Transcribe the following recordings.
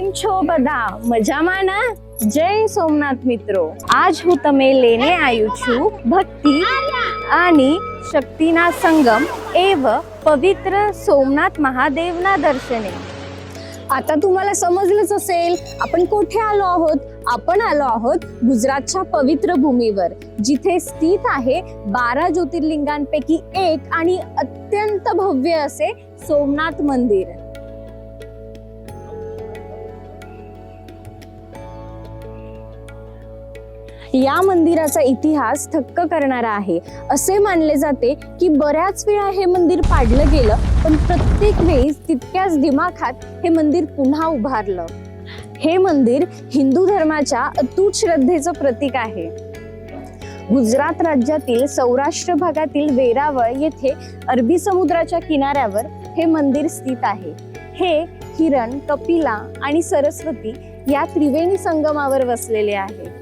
કેમ છો બધા મજામાં ના? જય સોમનાથ મિત્રો, આજ હું તમે લેને આવ્યું છું ભક્તિ आणि शक्तीना संगम एव पवित्र सोमनाथ महादेवना दर्शने। आता तुम्हाला समजलंच असेल आपण कुठे आलो आहोत। आपण आलो आहोत गुजरातच्या पवित्र भूमीवर, जिथे स्थित आहे 12 ज्योतिर्लिंगांपैकी एक आणि अत्यंत भव्य असे सोमनाथ मंदिर। या मंदिराचा इतिहास थक्क करणारा आहे। असे मानले जाते की बऱ्याच वेळा हे मंदिर पाडलं गेलं, पण प्रत्येक वेळी तितक्याच दिमाखात हे मंदिर पुन्हा उभारलं। हे मंदिर हिंदू धर्माच्या अतूट श्रद्धेचं प्रतीक आहे। गुजरात राज्यातील सौराष्ट्र भागातील वेरावळ येथे अरबी समुद्राच्या किनाऱ्यावर हे मंदिर स्थित आहे। हे हिरण, कपिला आणि सरस्वती या त्रिवेणी संगमावर वसलेले आहे।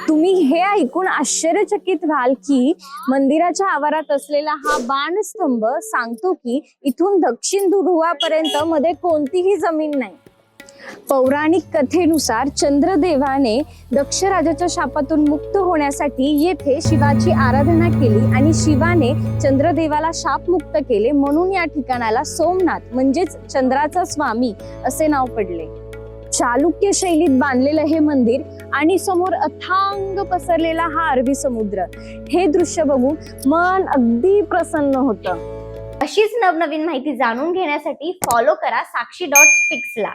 तुम्ही हे ऐकून आश्चर्यचकित व्हाल की मंदिराच्या आवारात असलेला हा बाणस्तंभ सांगतो की इथून दक्षिण ध्रुवापर्यंत मध्ये कोणतीही जमीन नाही। पौराणिक कथेनुसार चंद्रदेवाने दक्ष राजाच्या शापातून मुक्त होण्यासाठी येथे शिवाची आराधना केली आणि शिवाने चंद्रदेवाला शापमुक्त केले, म्हणून या ठिकाणाला सोमनाथ म्हणजेच चंद्राचा स्वामी असे नाव पडले। चालुक्य शैलीत बांधलेलं हे मंदिर आणि समोर अथांग पसरलेला हा अरबी समुद्र, हे दृश्य बघून मन अगदी प्रसन्न होतं। अशीच नवनवीन माहिती जाणून घेण्यासाठी फॉलो करा साक्षी.स्पिक्सला।